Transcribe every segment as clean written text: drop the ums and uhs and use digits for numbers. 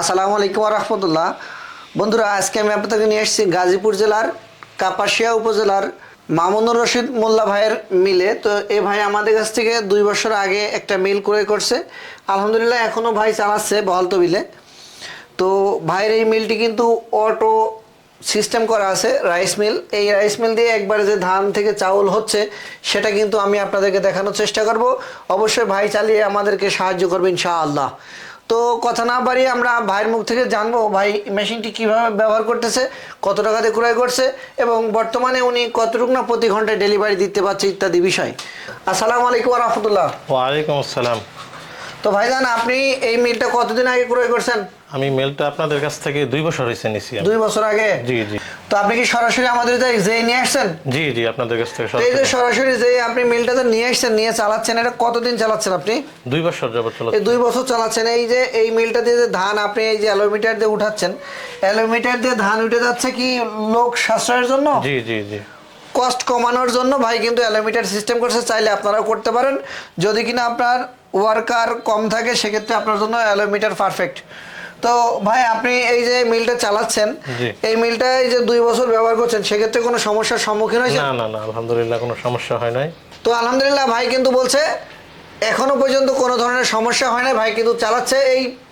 আসসালামু আলাইকুম রহমতুল্লাহ। বন্ধুরা, আজকে আমি আপনাদেরকে নিয়ে এসেছি গাজীপুর জেলার কাপাসিয়া উপজেলার মামুনুর রশিদ মোল্লা ভাইয়ের মিলে। তো এই ভাই আমাদের কাছ থেকে 2 বছর আগে একটা মিল ক্রয় করছে। আলহামদুলিল্লাহ এখনও ভাই চালাচ্ছে বহাল তবিলে। তো ভাইয়ের এই মিলটি কিন্তু অটো সিস্টেম করা আছে, রাইস মিল। এই রাইস মিল দিয়ে একবারে যে ধান থেকে চাউল হচ্ছে সেটা কিন্তু আমি আপনাদেরকে দেখানোর চেষ্টা করব। অবশ্যই ভাই চালিয়ে আমাদেরকে সাহায্য করবে ইনশাআল্লাহ। তো কথা না বাড়িয়ে আমরা ভাইয়ের মুখ থেকে জানবো ভাই মেশিনটি কিভাবে ব্যবহার করতেছে, কত টাকা দিয়ে ক্রয় করছে এবং বর্তমানে উনি কতটুকু না প্রতি ঘন্টায় ডেলিভারি দিতে পারছে ইত্যাদি বিষয়। আসসালামু আলাইকুম রহমতুল্লাহ। ওয়ালাইকুম আসসালাম। তো ভাইজান, আপনি এই মিলটা কতদিন আগে ক্রয় করছেন? আমি মেলটা আপনাদের কাছ থেকে 2 বছর হয়েছে নিছি। 2 বছর আগে? জি জি। তো আপনি কি সরাসরি আমাদের যে নিয়ে আসছেন? জি জি, আপনাদের কাছ থেকে এই যে সরাসরি যে আপনি মিলটাতে নিয়ে আসছেন, নিয়ে চালাচ্ছেন, এটা কতদিন চালাচ্ছেন আপনি? 2 বছর যাবত এই চালাচ্ছি। 2 বছর চালাচ্ছেন। এই যে এই মিলটা দিয়ে যে ধান আপনি এই যে অ্যালোমিটার দিয়ে উঠাচ্ছেন, অ্যালোমিটার দিয়ে ধান উঠে যাচ্ছে কি লোক সাশ্রয়ের জন্য? জি জি জি। কস্ট কমানোর জন্য ভাই কিন্তু অ্যালোমিটার সিস্টেম করছে। চাইলে আপনারাও করতে পারেন। যদি কিনা আপনার ওয়ার্কার কম থাকে সেক্ষেত্রে আপনার জন্য অ্যালোমিটার পারফেক্ট। তো ভাই আপনি এই যে মিলটা চালাচ্ছেন, এই মিলটা এই যে 2 বছর ব্যবহার করছেন, সেক্ষেত্রে কোনো সমস্যার সম্মুখীন হয়েছে? না না না, আলহামদুলিল্লাহ কোনো সমস্যা হয় নাই। তো আলহামদুলিল্লাহ ভাই কিন্তু বলছে এখনো পর্যন্ত কোনো ধরনের সমস্যা হয় না। ভাই কিন্তু চালাচ্ছে।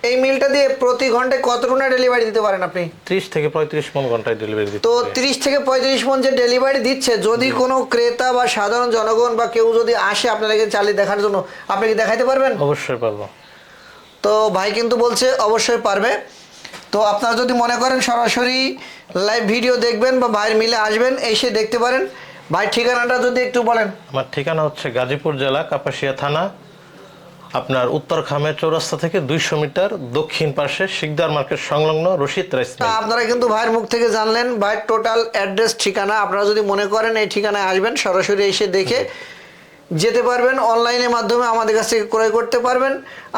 এই মিলটা দিয়ে প্রতি ঘন্টায় কতটুকু ডেলিভারি দিতে পারেন আপনি? 30 থেকে 35 মণ ঘন্টায় ডেলিভারি দিতে তো পারি। 30 থেকে 35 মণ যে ডেলিভারি দিচ্ছে, যদি কোনো ক্রেতা বা সাধারণ জনগণ বা কেউ যদি আসে আপনাদেরকে চালিয়ে দেখার জন্য, আপনি কি দেখাইতে পারবেন? অবশ্যই পারবো। তো ভাই কিন্তু বলছে অবশ্যই পারবে। তো আপনারা যদি মনে করেন সরাসরি লাইভ ভিডিও দেখবেন বা ভাইয়ের মিলে আসবেন, এসে দেখতে পারেন। ভাই ঠিকানাটা যদি একটু বলেন। আমার ঠিকানা হচ্ছে গাজীপুর জেলা কাপাসিয়া থানা, আপনার উত্তর খামের চৌরাস্তা থেকে 200 মিটার দক্ষিণ পাশে শিকদার মার্কেট সংলগ্ন রশিদ রাইস মিল। আপনারা কিন্তু ভাইয়ের মুখ থেকে জানলেন ভাইয়ের টোটাল অ্যাড্রেস ঠিকানা। আপনারা যদি মনে করেন এই ঠিকানায় আসবেন, সরাসরি এসে দেখে যেতে পারবেন। অনলাইনের মাধ্যমে আমাদের কাছ থেকে ক্রয় করতে পারবেন।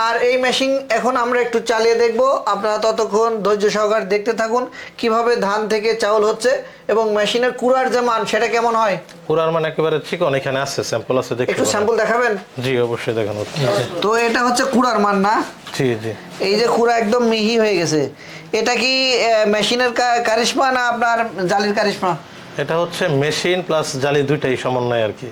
আর এই মেশিন এখন আমরা একটু চালিয়ে দেখব। আপনারা ততক্ষণ ধৈর্য সহকারে দেখতে থাকুন কিভাবে ধান থেকে চাউল হচ্ছে এবং মেশিনের কুড়ার যে মান সেটা কেমন হয়। কুড়ার মান একেবারে চিকন, এখানে আছে স্যাম্পল আছে, দেখতে একটু স্যাম্পল দেখাবেন? জি অবশ্যই দেখানো হচ্ছে। তো এটা হচ্ছে কুড়ার মান না? জি জি। এই যে কুড়া একদম মিহি হয়ে গেছে। এটা কি মেশিনের কারিশমা না আপনার জালির কারিশমা? এটা হচ্ছে মেশিন প্লাস জালি দুইটাই সমন্বয় আর কি।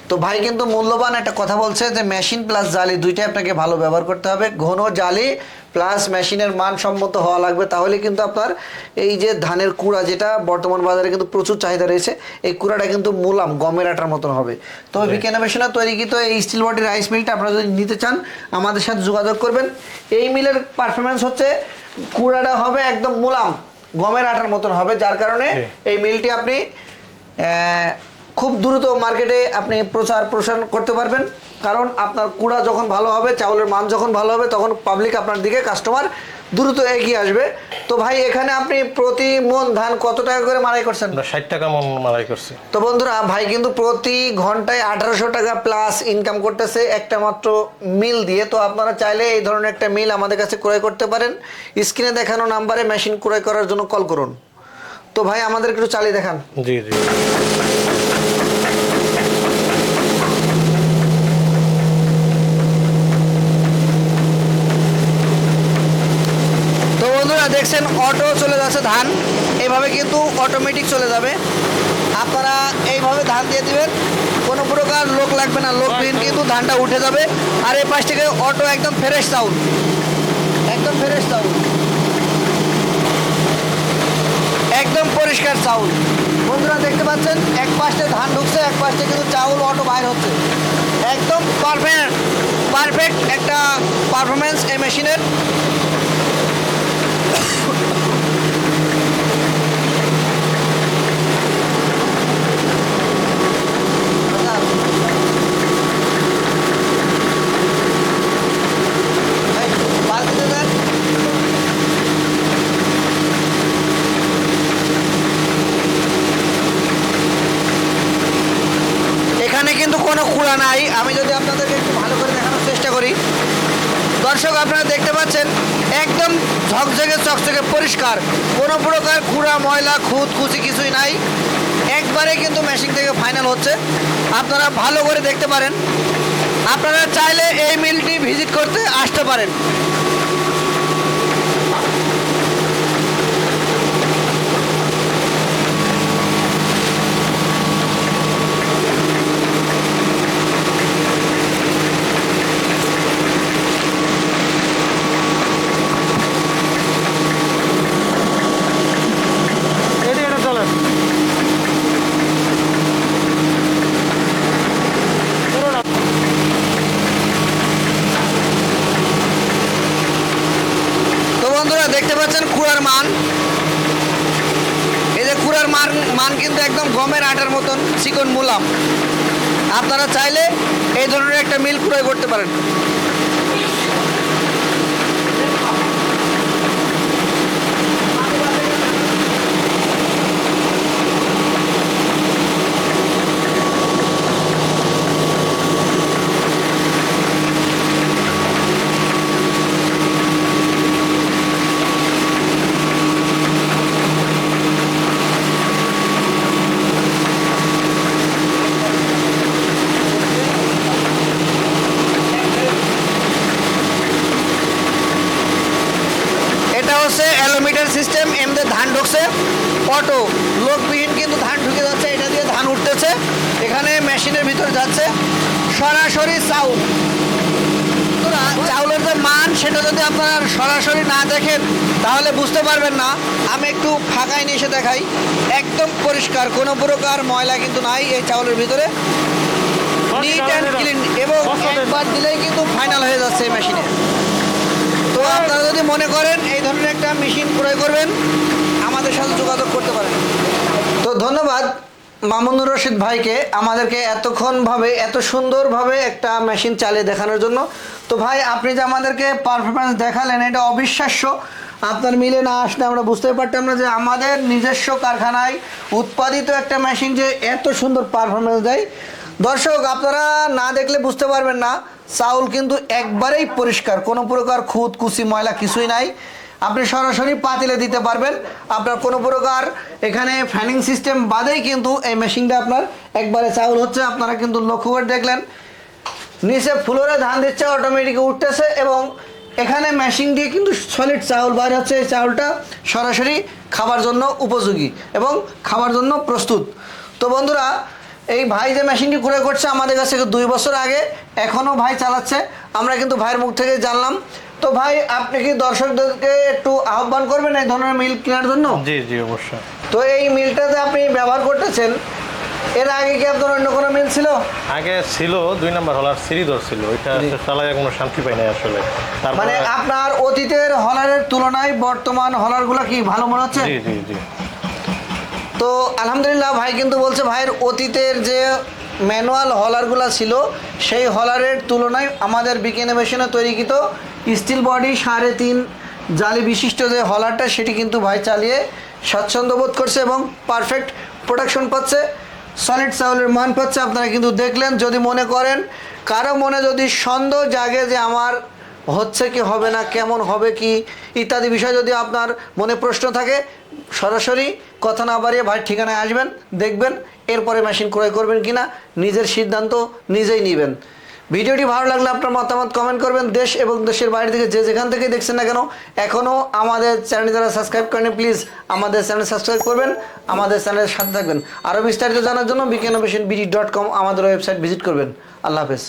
তো ভাই কিন্তু মূল্যবান একটা কথা বলছে যে মেশিন প্লাস জালি দুইটাই আপনাকে ভালো ব্যবহার করতে হবে। ঘন জালি প্লাস মেশিনের মানসম্মত হওয়া লাগবে, তাহলে কিন্তু আপনার এই যে ধানের কুড়া, যেটা বর্তমান বাজারে কিন্তু প্রচুর চাহিদা রয়েছে, এই কুড়াটা কিন্তু মুলাম গমের আটার মতন হবে। তো বিকেনাবেশনা তৈরিকৃত এই স্টিল বডি রাইস মিলটা আপনারা যদি নিতে চান আমাদের সাথে যোগাযোগ করবেন। এই মিলের পারফরমেন্স হচ্ছে কুড়াটা হবে একদম মুলাম গমের আটার মতন হবে, যার কারণে এই মিলটি আপনি খুব দ্রুত মার্কেটে আপনি প্রচার প্রসার করতে পারবেন। কারণ আপনার কুড়া যখন ভালো হবে, চাউলের মান যখন ভালো হবে, তখন পাবলিক আপনার দিকে কাস্টমার দ্রুত এগিয়ে আসবে। তো ভাই এখানে আপনি প্রতি মন ধান কত টাকা করে মারাই করছেন? 60 টাকা মন মারাই করছি। তো বন্ধুরা, ভাই কিন্তু প্রতি ঘন্টায় 1800 টাকা প্লাস ইনকাম করতেছে একটা মাত্র মিল দিয়ে। তো আপনারা চাইলে এই ধরনের একটা মিল আমাদের কাছে ক্রয় করতে পারেন। স্ক্রিনে দেখানো নাম্বারে মেশিন ক্রয় করার জন্য কল করুন। তো ভাই আমাদের একটু চালিয়ে দেখান। জি জি। দেখছেন অটো চলে যাচ্ছে ধান, এইভাবে কিন্তু অটোমেটিক চলে যাবে। আপনারা এইভাবে ধান দিয়ে দিবেন, কোনো প্রকার লোক লাগবে না, লোকবিহীন কিন্তু ধানটা উঠে যাবে। আর এই পাশ থেকে অটো একদম ফ্রেশ চাউল, একদম ফ্রেশ চাউল, একদম পরিষ্কার চাউল। বন্ধুরা দেখতে পাচ্ছেন এক পাশে ধান ঢুকছে, এক পাশে কিন্তু চাউল অটো বাইর হচ্ছে। একদম পারফেক্ট একটা পারফরমেন্স এই মেশিনের। এখানে কিন্তু কোনো কুড়া নাই। আমি যদি আপনাদেরকে একটু ভালো করে দেখানোর চেষ্টা করি, দর্শক আপনারা দেখতে পাচ্ছেন একদম ঝকঝকে চকচকে পরিষ্কার, কোনো প্রকার কুড়া ময়লা খুঁত খুঁচি কিছুই নাই। একবারে কিন্তু মেশিন থেকে ফাইনাল হচ্ছে। আপনারা ভালো করে দেখতে পারেন। আপনারা চাইলে এই মিলটি ভিজিট করতে আসতে পারেন। বন্ধুরা দেখতে পাচ্ছেন কুড়ার মান, এই যে কুড়ার মান কিন্তু একদম গমের আটার মতন চিকন মুলাম। আপনারা চাইলে এই ধরনের একটা মিল ক্রয় করতে পারেন। এটা হচ্ছে অ্যালোমিটার সিস্টেম, এমনি ধান ঢুকছে অটো, লোকবিহীন কিন্তু ধান ঢুকে যাচ্ছে, এটা দিয়ে ধান উঠতেছে, এখানে মেশিনের ভিতরে যাচ্ছে সরাসরি চাউল। চাউলের যে মান সেটা যদি আপনারা সরাসরি না দেখেন তাহলে বুঝতে পারবেন না। আমি একটু ফাঁকায় নিয়ে এসে দেখাই, একদম পরিষ্কার, কোনো প্রকার ময়লা কিন্তু নাই এই চাউলের ভিতরে, নিট অ্যান্ড ক্লিন, এবং একবার দিলেই কিন্তু ফাইনাল হয়ে যাচ্ছে এই মেশিনে। তো আপনারা যদি মনে করেন এই ধরনের একটা মেশিন ক্রয় করবেন, আমাদের সাথে যোগাযোগ করতে পারেন। তো ধন্যবাদ মামুনুর রশিদ ভাইকে আমাদেরকে এতক্ষণভাবে এত সুন্দরভাবে একটা মেশিন চালিয়ে দেখানোর জন্য। তো ভাই আপনি যে আমাদেরকে পারফরমেন্স দেখালেন এটা অবিশ্বাস্য। আপনার মিলে না আসলে আমরা বুঝতেই পারতাম না যে আমাদের নিজস্ব কারখানায় উৎপাদিত একটা মেশিন যে এত সুন্দর পারফরমেন্স দেয়। দর্শক আপনারা না দেখলে বুঝতে পারবেন না, চাউল কিন্তু একবারেই পরিষ্কার, কোনো প্রকার খুঁত কুচি ময়লা কিছুই নাই। আপনি সরাসরি পাতিলে দিতে পারবেন, আপনার কোনো প্রকার এখানে ফ্যানিং সিস্টেম বাদেই কিন্তু এই মেশিনটা আপনার একবারে চাউল হচ্ছে। আপনারা কিন্তু লক্ষ্য করে দেখলেন নিচে ফ্লোরে ধান দিচ্ছে, অটোমেটিক উঠতেছে, এবং এখানে মেশিন দিয়ে কিন্তু সলিড চাউল বাইর হচ্ছে। এই চাউলটা সরাসরি খাবার জন্য উপযোগী এবং খাবার জন্য প্রস্তুত। তো বন্ধুরা এই ভাই যে মেশিনটি ক্রয় করছে আমাদের কাছ থেকে 2 বছর আগে, এখনও ভাই চালাচ্ছে, আমরা কিন্তু ভাইয়ের মুখ থেকে জানলাম। তো ভাই আপনি কি দর্শকদেরকে একটু আহ্বান করবেন এই ধরনের মিল কেনার জন্য? জি জি অবশ্যই। তো এই মিলটাতে আপনি ব্যবহার করতেছেন, এর আগে কি আপনার অন্য কোনো মিল ছিল? আগে ছিল 2 নম্বর হলার সিরিদর ছিল, ওইটা চালায় কোনো শান্তি পাই নাই আসলে। মানে আপনার অতীতের হলারের তুলনায় বর্তমান হলারগুলো কি ভালো মনে হচ্ছে? জি জি জি। তো আলহামদুলিল্লাহ ভাই কিন্তু বলছে ভাইয়ের অতীতের যে ম্যানুয়াল হলারগুলো ছিল সেই হলারের তুলনায় আমাদের বিকে ইনোভেশনে তৈরিকৃত স্টিল বডি 3.5 জালি বিশিষ্ট যে হলারটা সেটি কিন্তু ভাই চালিয়ে স্বাচ্ছন্দ্য বোধ করছে এবং পারফেক্ট প্রোডাকশন পাচ্ছে, সলিড চাউলের মান পাচ্ছে। আপনারা কিন্তু দেখলেন। যদি মনে করেন কারো মনে যদি সন্দেহ জাগে যে আমার হচ্ছে কি হবে না, কেমন হবে কি ইত্যাদি বিষয় যদি আপনার মনে প্রশ্ন থাকে, সরাসরি কথা না বাড়িয়ে ভাই ঠিকানায় আসবেন, দেখবেন, এরপরে মেশিন ক্রয় করবেন কিনা নিজের সিদ্ধান্ত নিজেই নেবেন। ভিডিওটি ভালো লাগলে আপনার মতামত কমেন্ট করবেন। দেশ এবং দেশের বাইরে থেকে যে যেখান থেকে দেখছেন না কেন, এখনও আমাদের চ্যানেল যারা সাবস্ক্রাইব করেন প্লিজ আমাদের চ্যানেল সাবস্ক্রাইব করবেন, আমাদের চ্যানেলের সাথে থাকবেন। আরও বিস্তারিত জানার জন্য bkinnovationbd.com আমাদের ওয়েবসাইট ভিজিট করবেন। আল্লাহ হাফেজ।